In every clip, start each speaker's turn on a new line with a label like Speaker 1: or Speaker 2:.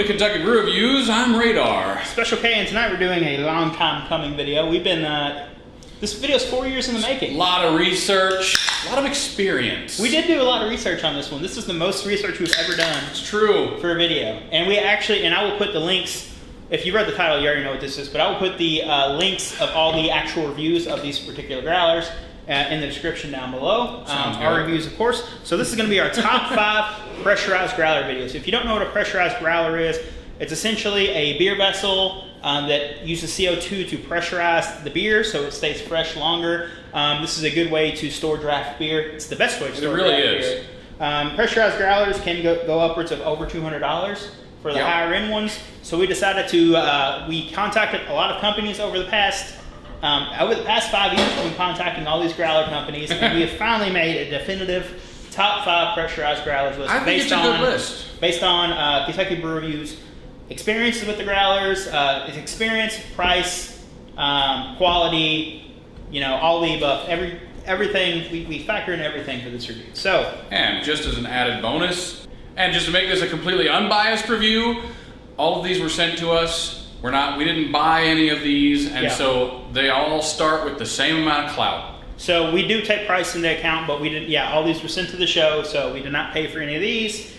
Speaker 1: to Kentucky Brew Reviews. I'm Radar.
Speaker 2: Special K, and tonight we're doing a long time coming video. We've been, this video's 4 years in the making.
Speaker 1: A lot of research, a lot of experience.
Speaker 2: We did do a lot of research on this one. This is the most research we've ever done.
Speaker 1: It's true.
Speaker 2: For a video. And we actually, and I will put the links, if you read the title, you already know what this is, but I will put the links of all the actual reviews of these particular growlers in the description down below. Our reviews, of course. So this is going to be our top 5 pressurized growler videos. If you don't know what a pressurized growler is, it's essentially a beer vessel that uses CO2 to pressurize the beer so it stays fresh longer. This is a good way to store draft beer. It's the best way to store draft beer. Pressurized growlers can go upwards of over $200 for the higher end ones. So we decided to, we contacted a lot of companies over the past 5 years. We've been contacting all these growler companies, and we have finally made a definitive top 5 pressurized growlers list.
Speaker 1: I think it's a good list.
Speaker 2: Based on Kentucky BrewReview's experiences with the growlers, experience, price, quality, you know, all the above, everything. We factor in everything for this review. So,
Speaker 1: and just as an added bonus, and just to make this a completely unbiased review, all of these were sent to us. We didn't buy any of these, and so they all start with the same amount of clout.
Speaker 2: So we do take price into account, but we didn't. Yeah, all these were sent to the show, so we did not pay for any of these.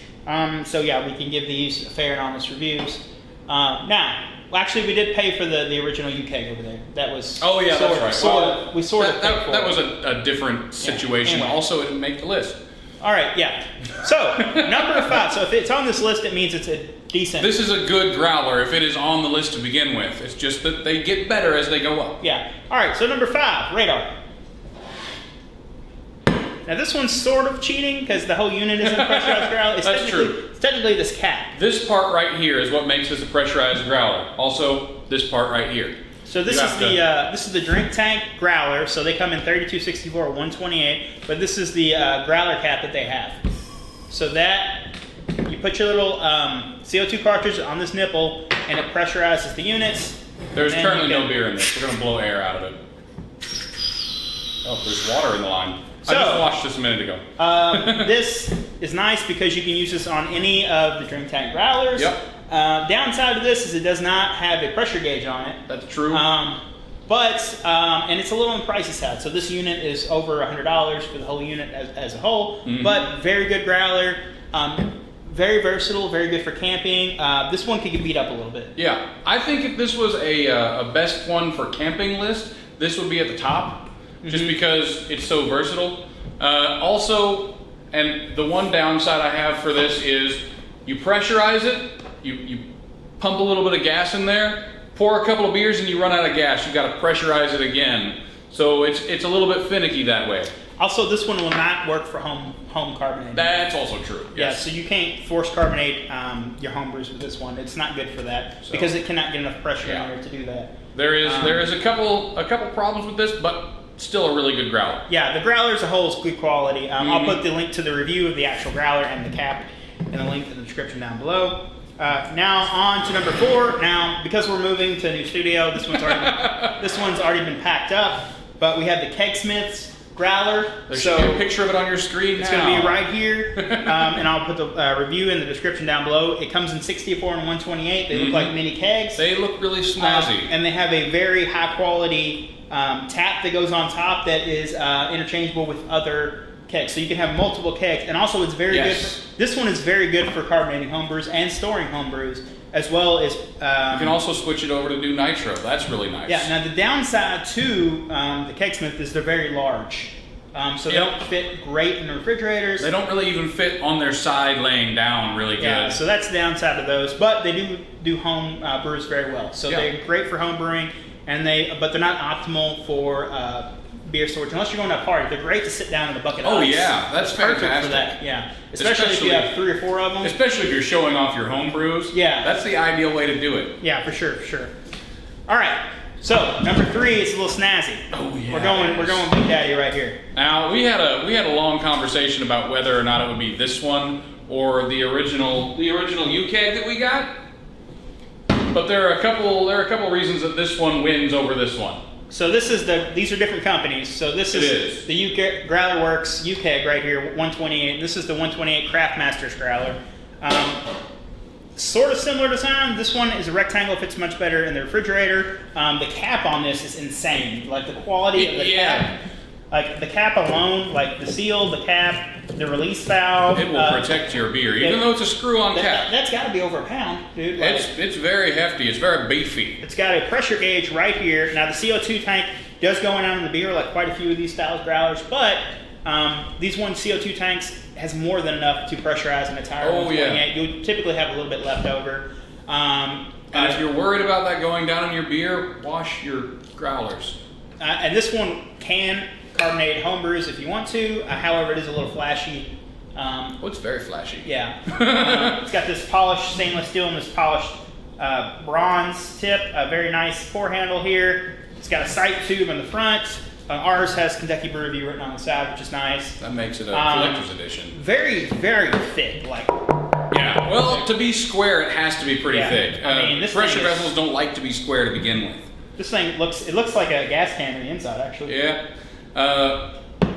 Speaker 2: So yeah, we can give these fair and honest reviews. Now, actually, we did pay for the original UKGo over there. That was
Speaker 1: that's right.
Speaker 2: We sort of paid for
Speaker 1: that was a different situation.
Speaker 2: Anyway.
Speaker 1: Also, it didn't make the list.
Speaker 2: All right, yeah. So number 5. So if it's on this list, it means it's a decent.
Speaker 1: This is a good growler if it is on the list to begin with. It's just that they get better as they go up.
Speaker 2: Yeah. All right. So number 5, Radar. Now this one's sort of cheating because the whole unit isn't a pressurized growler.
Speaker 1: That's true.
Speaker 2: It's technically this cap.
Speaker 1: This part right here is what makes this a pressurized growler. Also, this part right here.
Speaker 2: So this is the drink tank growler. So they come in 32, 64, or 128. But this is the growler cap that they have. So that you put your little CO2 cartridge on this nipple, and it pressurizes the units.
Speaker 1: There's currently no beer in this. We're going to blow air out of it. Oh, there's water in the line. So, I just watched this a minute ago.
Speaker 2: This is nice because you can use this on any of the drink tank growlers.
Speaker 1: Yep.
Speaker 2: Downside of this is it does not have a pressure gauge on it.
Speaker 1: That's true.
Speaker 2: And it's a little on the pricey side. So this unit is over $100 for the whole unit as a whole. Mm-hmm. But very good growler. Very versatile, very good for camping. This one could get beat up a little bit.
Speaker 1: Yeah, I think if this was a best one for camping list, this would be at the top. Just because it's so versatile. Also, and the one downside I have for this is you pressurize it, you pump a little bit of gas in there, pour a couple of beers and you run out of gas. You got to pressurize it again. So it's a little bit finicky that way.
Speaker 2: Also, this one will not work for home carbonating.
Speaker 1: That's also true. Yes.
Speaker 2: Yeah, so you can't force carbonate your home brews with this one. It's not good for that because it cannot get enough pressure in there to do that.
Speaker 1: There is a couple problems with this, but still a really good growler.
Speaker 2: Yeah, the growler as a whole is good quality. I'll put the link to the review of the actual growler and the cap in the link in the description down below. Now on to number 4. Now, because we're moving to a new studio, this one's already been packed up. But we have the Kegsmith's growler.
Speaker 1: There should be a picture of it on your screen.
Speaker 2: It's going to be right here, and I'll put the review in the description down below. It comes in 64 and 128. They look like mini kegs.
Speaker 1: They look really snazzy,
Speaker 2: and they have a very high quality tap that goes on top that is interchangeable with other kegs. So you can have multiple kegs, and also it's very good. This one is very good for carbonating homebrews and storing homebrews, as well as you
Speaker 1: can also switch it over to do nitro. That's really nice.
Speaker 2: Yeah. Now the downside to the Kegsmith is they're very large, so they don't fit great in the refrigerators.
Speaker 1: They don't really even fit on their side laying down really good.
Speaker 2: Yeah. So that's the downside of those, but they do home brews very well. So they're great for home brewing. But they're not optimal for beer storage unless you're going to a party. They're great to sit down in a bucket of ice.
Speaker 1: Oh yeah, that's
Speaker 2: perfect
Speaker 1: fantastic
Speaker 2: for that. Yeah, especially if you have 3 or 4 of them.
Speaker 1: Especially if you're showing off your home brews.
Speaker 2: Yeah,
Speaker 1: that's the ideal way to do it.
Speaker 2: Yeah, for sure. All right, so number 3 is a little snazzy.
Speaker 1: Oh yeah,
Speaker 2: we're going Big Daddy right here.
Speaker 1: Now we had a long conversation about whether or not it would be this one or the original UKG that we got. But there are a couple reasons that this one wins over this one.
Speaker 2: So these are different companies. So this is the UK Growler Works UKG right here, 128. This is the 128 Craft Masters Growler. Sort of similar design. This one is a rectangle, fits much better in the refrigerator. The cap on this is insane. Like the quality of the cap. Like the cap alone, like the seal, the cap, the release valve.
Speaker 1: It will protect your beer, even though it's a screw-on cap.
Speaker 2: That's got to be over a pound, dude. Like,
Speaker 1: it's very hefty. It's very beefy.
Speaker 2: It's got a pressure gauge right here. Now the CO2 tank does go on in the beer, like quite a few of these styles growlers, but these one CO2 tanks has more than enough to pressurize an entire 128. You'll typically have a little bit left over.
Speaker 1: And if you're worried about that going down in your beer, wash your growlers.
Speaker 2: And this one can carbonate homebrews if you want to. However, it is a little flashy.
Speaker 1: It's very flashy.
Speaker 2: Yeah. It's got this polished stainless steel and this polished bronze tip. A very nice pour handle here. It's got a sight tube in the front. Ours has Kentucky Brew Review written on the side, which is nice.
Speaker 1: That makes it a collector's edition.
Speaker 2: Very, very thick. Like.
Speaker 1: Yeah. Well, to be square, it has to be pretty thick.
Speaker 2: I mean, this
Speaker 1: pressure vessels don't like to be square to begin with.
Speaker 2: This thing looks like a gas can on the inside, actually.
Speaker 1: Yeah.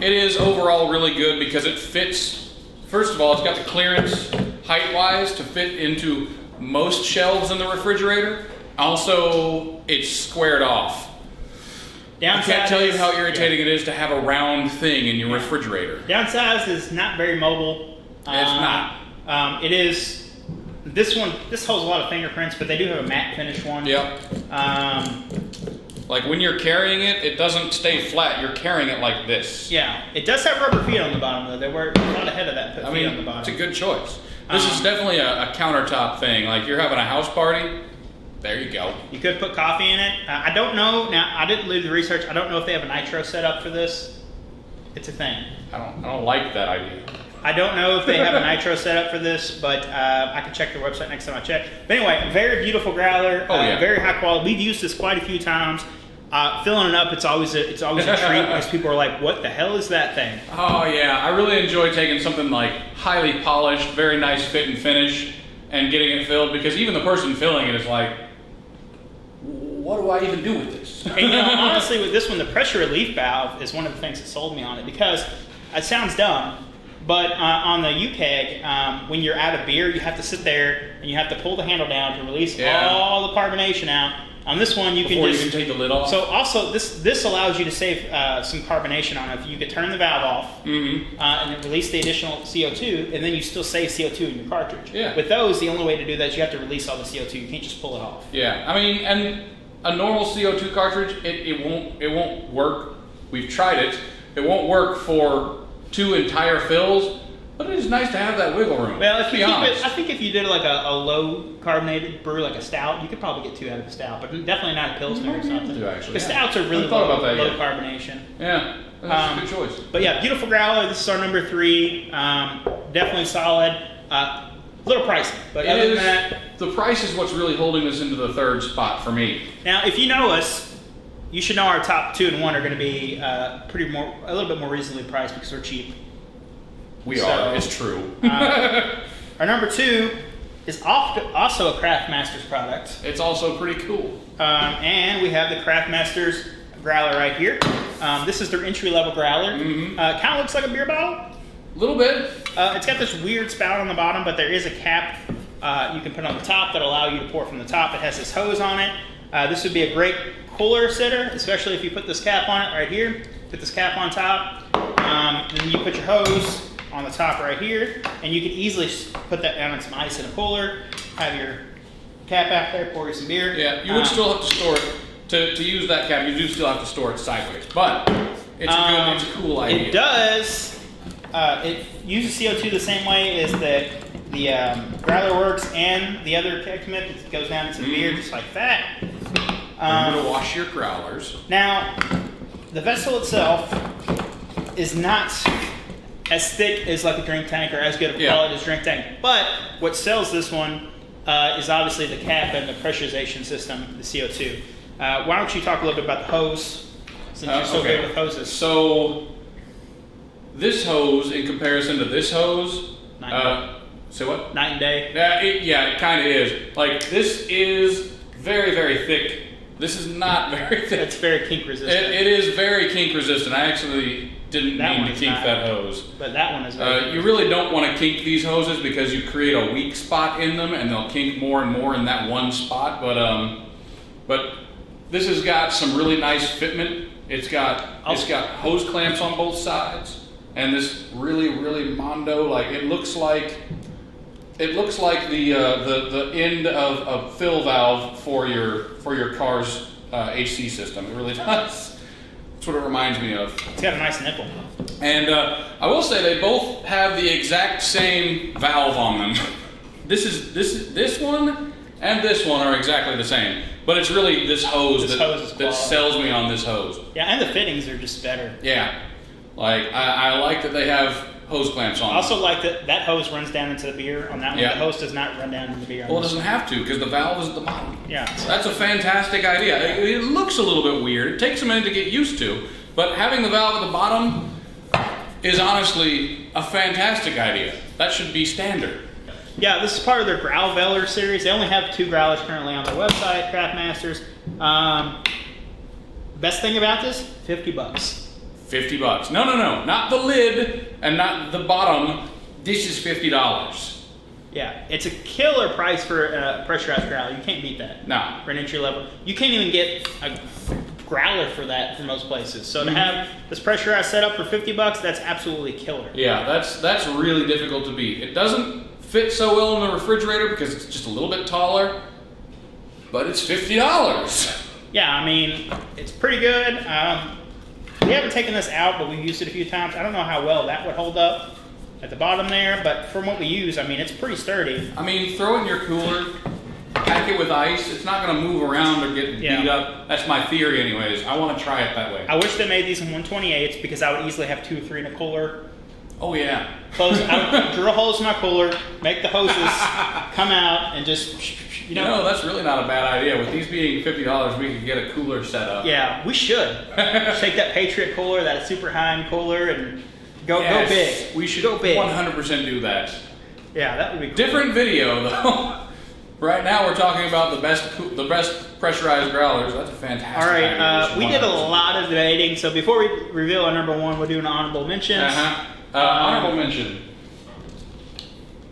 Speaker 1: It is overall really good because it fits. First of all, it's got the clearance height-wise to fit into most shelves in the refrigerator. Also, it's squared off. I can't tell you how irritating it is to have a round thing in your refrigerator.
Speaker 2: Downsized is not very mobile.
Speaker 1: It's not.
Speaker 2: It is. This one. This holds a lot of fingerprints, but they do have a matte finish one.
Speaker 1: Yep. Like when you're carrying it, it doesn't stay flat. You're carrying it like this.
Speaker 2: Yeah. It does have rubber feet on the bottom, though. They were not ahead of that. Put feet on the bottom.
Speaker 1: It's a good choice. This is definitely a countertop thing. Like you're having a house party. There you go.
Speaker 2: You could put coffee in it. I don't know. Now, I didn't do the research. I don't know if they have a nitro setup for this. It's a thing.
Speaker 1: I don't like that idea.
Speaker 2: I don't know if they have a nitro setup for this, but I can check their website next time I check. But anyway, very beautiful growler. Very high quality. We've used this quite a few times. Filling it up, it's always a treat because people are like, "What the hell is that thing?"
Speaker 1: Oh yeah, I really enjoy taking something like highly polished, very nice fit and finish, and getting it filled because even the person filling it is like, what do I even do with this?
Speaker 2: And honestly, with this one, the pressure relief valve is one of the things that sold me on it because it sounds dumb, but on the UKG, when you're out of beer, you have to sit there and you have to pull the handle down to release all the carbonation out. On this one, you can just
Speaker 1: take the lid off.
Speaker 2: So also, this allows you to save some carbonation on it. If you could turn the valve off and then release the additional CO2, and then you still save CO2 in your cartridge.
Speaker 1: Yeah.
Speaker 2: With those, the only way to do that is you have to release all the CO2. You can't just pull it off.
Speaker 1: Yeah, I mean, and a normal CO2 cartridge, it won't work. We've tried it. It won't work for 2 entire fills, but it is nice to have that wiggle room.
Speaker 2: Well, if you keep it, I think if you did like a low carbonated brew, like a stout, you could probably get 2 out of a stout, but definitely not a Pilsner or something. Because stouts are really low carbonation.
Speaker 1: Yeah, that's a good choice.
Speaker 2: But yeah, beautiful growler. This is our number 3. Definitely solid. A little pricey, but other than that,
Speaker 1: the price is what's really holding this into the 3rd spot for me.
Speaker 2: Now, if you know us, you should know our top 2 and 1 are going to be a little bit more reasonably priced because we're cheap.
Speaker 1: We are. It's true.
Speaker 2: Our number 2 is also a Craft Masters product.
Speaker 1: It's also pretty cool.
Speaker 2: And we have the Craft Masters growler right here. This is their entry-level growler. Kind of looks like a beer bottle.
Speaker 1: A little bit.
Speaker 2: It's got this weird spout on the bottom, but there is a cap you can put on the top that allow you to pour from the top. It has this hose on it. This would be a great cooler sitter, especially if you put this cap on it right here. Put this cap on top. And then you put your hose on the top right here, and you can easily put that down in some ice in a cooler, have your cap out there, pour you some beer.
Speaker 1: Yeah, you would still have to store it. To use that cap, you do still have to store it sideways, but it's a cool idea.
Speaker 2: It does. It uses CO2 the same way as the growler works and the other keg commit. It goes down into the beer just like that.
Speaker 1: Remember to wash your growlers.
Speaker 2: Now, the vessel itself is not as thick as like a drink tank or as good of quality as drink tank. But what sells this one is obviously the cap and the pressurization system, the CO2. Why don't you talk a little bit about the hose, since you're so good with hoses.
Speaker 1: So this hose, in comparison to this hose, say what?
Speaker 2: Night and day.
Speaker 1: It kind of is. Like this is very, very thick This is not very thick.
Speaker 2: It's very kink resistant.
Speaker 1: It is very kink resistant. I actually didn't mean to kink that hose.
Speaker 2: But that one is very
Speaker 1: you really don't want to kink these hoses because you create a weak spot in them and they'll kink more and more in that one spot. But this has got some really nice fitment. It's got hose clamps on both sides and this really mondo, like it looks like the end of a fill valve for your car's AC system. It really does. That's what it reminds me of.
Speaker 2: It's got a nice nipple.
Speaker 1: And I will say they both have the exact same valve on them. This one and this one are exactly the same. But it's really this hose that sells me on this hose.
Speaker 2: Yeah, and the fittings are just better.
Speaker 1: Yeah. Like I like that they have hose clamps on.
Speaker 2: I also like that hose runs down into the beer on that one.
Speaker 1: Yeah.
Speaker 2: The hose does not run down into the beer.
Speaker 1: Well, it doesn't have to because the valve is at the bottom.
Speaker 2: Yeah.
Speaker 1: That's a fantastic idea. It looks a little bit weird. It takes a minute to get used to, but having the valve at the bottom is honestly a fantastic idea. That should be standard.
Speaker 2: Yeah, this is part of their Growler series. They only have 2 growlers currently on their website, Craftmasters. Best thing about this, $50.
Speaker 1: $50. No, not the lid and not the bottom. This is $50.
Speaker 2: Yeah, it's a killer price for a pressurized growler. You can't beat that.
Speaker 1: No.
Speaker 2: For an entry level, you can't even get a growler for that for most places. So to have this pressurized setup for $50, that's absolutely killer.
Speaker 1: Yeah, that's really difficult to beat. It doesn't fit so well in the refrigerator because it's just a little bit taller, but it's $50.
Speaker 2: Yeah, I mean, it's pretty good. We haven't taken this out, but we've used it a few times. I don't know how well that would hold up at the bottom there, but from what we use, I mean, it's pretty sturdy.
Speaker 1: I mean, throw it in your cooler, pack it with ice. It's not going to move around or get beat up. That's my theory anyways. I want to try it that way.
Speaker 2: I wish they made these in 128s because I would easily have 2 or 3 in a cooler.
Speaker 1: Oh, yeah.
Speaker 2: I would drill holes in my cooler, make the hoses come out, and just,
Speaker 1: you know, that's really not a bad idea. With these being $50, we could get a cooler set up.
Speaker 2: Yeah, we should. Take that Patriot cooler, that super high-end cooler, and go big.
Speaker 1: We should
Speaker 2: go big.
Speaker 1: 100% do that.
Speaker 2: Yeah, that would be cool.
Speaker 1: Different video, though. Right now, we're talking about the best pressurized growlers. That's a fantastic
Speaker 2: All right,
Speaker 1: idea.
Speaker 2: we did a lot of debating, so before we reveal our number one, we'll do an honorable mentions.
Speaker 1: Honorable mention.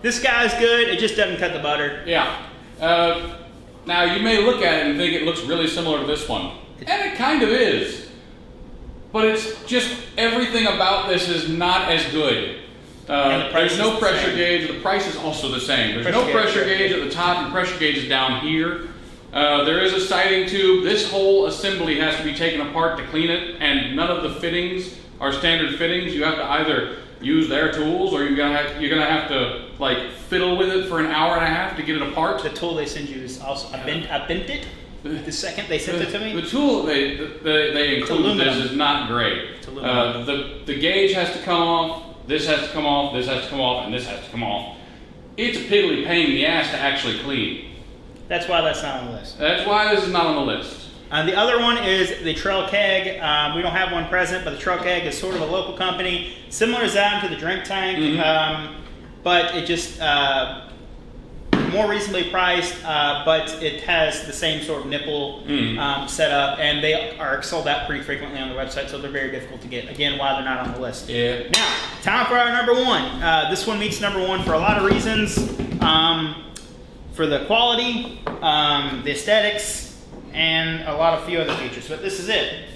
Speaker 2: This guy's good. It just doesn't cut the butter.
Speaker 1: Yeah. Now, you may look at it and think it looks really similar to this one. And it kind of is. But it's just everything about this is not as good. There's no pressure gauge. The price is also the same. There's no pressure gauge at the top, and pressure gauge is down here. There is a sighting tube. This whole assembly has to be taken apart to clean it, and none of the fittings are standard fittings. You have to either use their tools, or you're gonna have to like fiddle with it for an hour and a half to get it apart.
Speaker 2: The tool they send you is also I bent it. The second they sent it to me.
Speaker 1: The tool they include this is not great. The gauge has to come off. This has to come off. This has to come off, and this has to come off. It's a piddly pain in the ass to actually clean.
Speaker 2: That's why that's not on the list.
Speaker 1: That's why this is not on the list.
Speaker 2: The other one is the Trail Keg. We don't have one present, but the Trail Keg is sort of a local company, similar design to the Drink Tank, but it just more reasonably priced, but it has the same sort of nipple setup, and they are sold out pretty frequently on the website, so they're very difficult to get. Again, why they're not on the list.
Speaker 1: Yeah.
Speaker 2: Now, time for our number one. This one meets number one for a lot of reasons. For the quality, the aesthetics, and a lot of few other features, but this is it.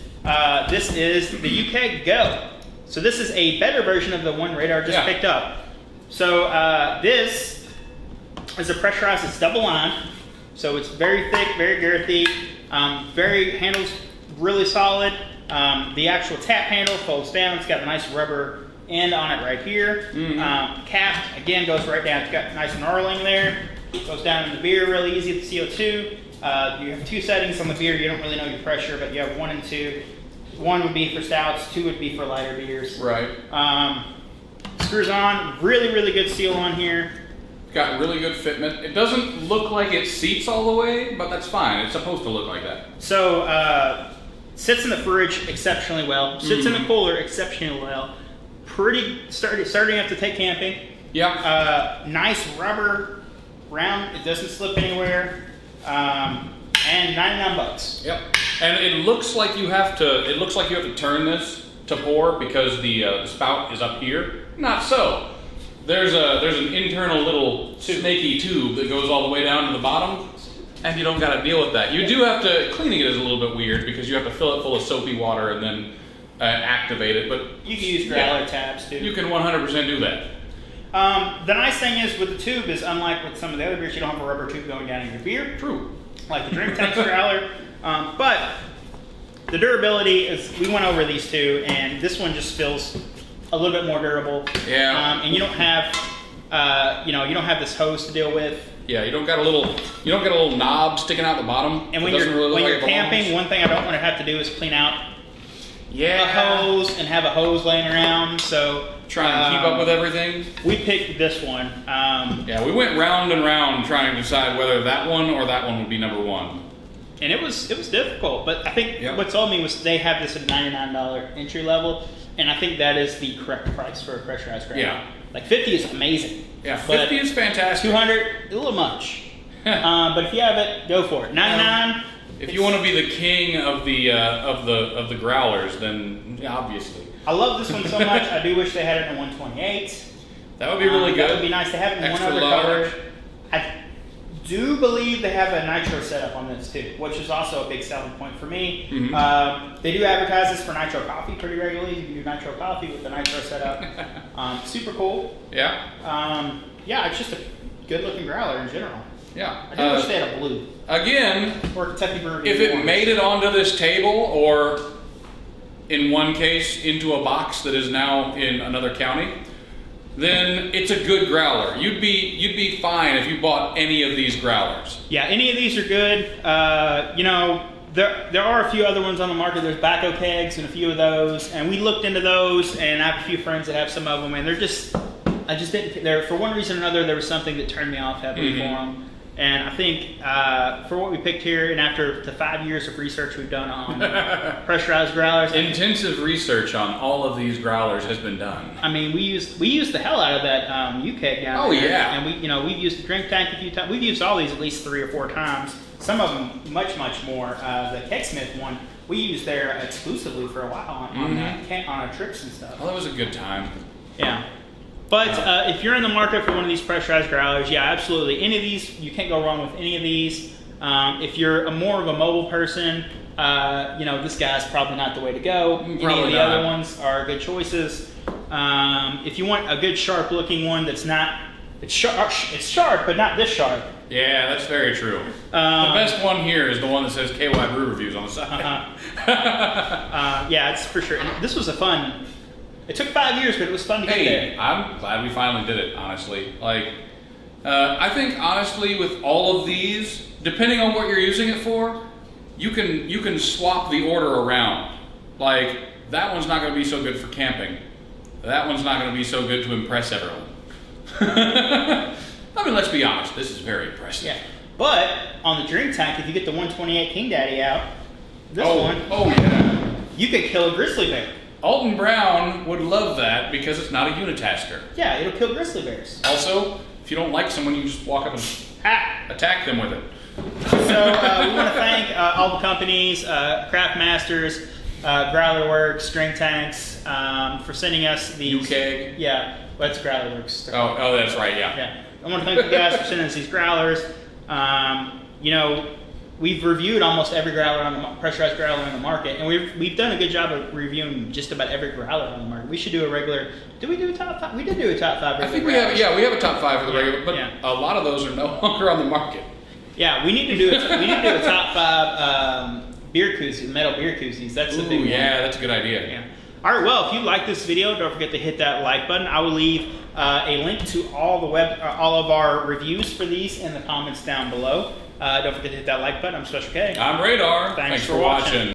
Speaker 2: This is the UKGo. So this is a better version of the one Radar just picked up. So this is a pressurized, it's double line. So it's very thick, very girthy, handles really solid. The actual tap handle folds down. It's got a nice rubber end on it right here. Cap, again, goes right down. It's got nice knurling there. Goes down in the beer really easy with CO2. You have 2 settings on the beer. You don't really know your pressure, but you have 1 and 2. 1 would be for stouts, 2 would be for lighter beers.
Speaker 1: Right.
Speaker 2: Screws on, really good seal on here.
Speaker 1: Got really good fitment. It doesn't look like it seats all the way, but that's fine. It's supposed to look like that.
Speaker 2: So, sits in the fridge exceptionally well. Sits in the cooler exceptionally well. Pretty sturdy enough to take camping.
Speaker 1: Yeah.
Speaker 2: Nice rubber round. It doesn't slip anywhere. And And 99 bucks.
Speaker 1: Yep. And it looks like you have to. It looks like you have to turn this to pour because the spout is up here. Not so. There's an internal little snaky tube that goes all the way down to the bottom, and you don't got to deal with that. You do have to. Cleaning it is a little bit weird because you have to fill it full of soapy water and then activate it. But
Speaker 2: you can use growler tabs too.
Speaker 1: You can 100% do that.
Speaker 2: The nice thing is with the tube is unlike with some of the other beers, you don't have a rubber tube going down in your beer.
Speaker 1: True.
Speaker 2: Like the drink tank growler. But the durability is, we went over these two, and this one just feels a little bit more durable.
Speaker 1: Yeah.
Speaker 2: And you don't have, you don't have this hose to deal with.
Speaker 1: Yeah, you don't got a little knob sticking out the bottom.
Speaker 2: And when you're camping, one thing I don't want to have to do is clean out a hose and have a hose laying around. So
Speaker 1: try and keep up with everything.
Speaker 2: We picked this one.
Speaker 1: Yeah, we went round and round trying to decide whether that one or that one would be number one.
Speaker 2: And it was difficult, but I think what told me was they have this at $99 entry level, and I think that is the correct price for a pressurized growler.
Speaker 1: Yeah.
Speaker 2: Like 50 is amazing.
Speaker 1: Yeah, 50 is fantastic.
Speaker 2: 200, a little much. But if you have it, go for it. 99.
Speaker 1: If you want to be the king of the growlers, then obviously.
Speaker 2: I love this one so much. I do wish they had it in 128.
Speaker 1: That would be really good.
Speaker 2: That would be nice to have it in
Speaker 1: Extra
Speaker 2: one other
Speaker 1: large.
Speaker 2: color. I do believe they have a nitro setup on this too, which is also a big selling point for me.
Speaker 1: Mm-hmm.
Speaker 2: They do advertise this for nitro coffee pretty regularly. You can do nitro coffee with the nitro setup. Super cool.
Speaker 1: Yeah.
Speaker 2: Yeah, it's just a good looking growler in general.
Speaker 1: Yeah.
Speaker 2: I do wish they had a blue.
Speaker 1: Again,
Speaker 2: or Kentucky Brewery.
Speaker 1: If it made it onto this table, or in one case into a box that is now in another county, then it's a good growler. You'd be fine if you bought any of these growlers.
Speaker 2: Yeah, any of these are good. There are a few other ones on the market. There's Bacco kegs and a few of those, and we looked into those, and I have a few friends that have some of them, and I just didn't. There, for one reason or another, there was something that turned me off heavily for them. And I think for what we picked here, and after the 5 years of research we've done on pressurized growlers,
Speaker 1: intensive research on all of these growlers has been done.
Speaker 2: I mean, we used the hell out of that UKGo down there.
Speaker 1: Yeah.
Speaker 2: And we've used the drink tank a few times. We've used all these at least 3 or 4 times. Some of them much more. The Kegsmith one we used there exclusively for a while on trips and stuff.
Speaker 1: Well, that was a good time.
Speaker 2: Yeah. But if you're in the market for one of these pressurized growlers, yeah, absolutely. Any of these, you can't go wrong with any of these. If you're more of a mobile person, this guy's probably not the way to go. Any of the other ones are good choices. If you want a good sharp looking one that's not, it's sharp, but not this sharp.
Speaker 1: Yeah, that's very true. The best one here is the one that says KyBrewReview's on the side.
Speaker 2: Yeah, it's for sure. And this was a fun. It took 5 years, but it was fun to get there.
Speaker 1: I'm glad we finally did it, honestly. I think, honestly, with all of these, depending on what you're using it for, you can swap the order around. Like, that one's not going to be so good for camping. That one's not going to be so good to impress everyone. I mean, let's be honest, this is very impressive.
Speaker 2: Yeah. But, on the drink tank, if you get the 128 King Daddy out, this one, you could kill a grizzly bear.
Speaker 1: Alton Brown would love that because it's not a unitasker.
Speaker 2: Yeah, it'll kill grizzly bears.
Speaker 1: Also, if you don't like someone, you just walk up and attack them with it.
Speaker 2: So we want to thank all the companies, Craft Masters, Growler Works, Drink Tanks, for sending us these.
Speaker 1: UKGo?
Speaker 2: Yeah, that's Growler Works.
Speaker 1: Oh, that's right, yeah.
Speaker 2: I want to thank you guys for sending us these growlers. We've reviewed almost every pressurized growler on the market, and we've done a good job of reviewing just about every growler on the market. We should do a regular. Did we do a top 5? We did do a top 5.
Speaker 1: I think we have. Yeah, we have a top 5 for the regular, but a lot of those are no longer on the market.
Speaker 2: Yeah, we need to do a top 5 beer koozies, metal beer koozies. That's the big one.
Speaker 1: Yeah, that's a good idea.
Speaker 2: Yeah. All right. Well, if you like this video, don't forget to hit that like button. I will leave a link to all of our reviews for these in the comments down below. Don't forget to hit that like button. I'm Special K.
Speaker 1: I'm Radar.
Speaker 2: Thanks
Speaker 1: for watching.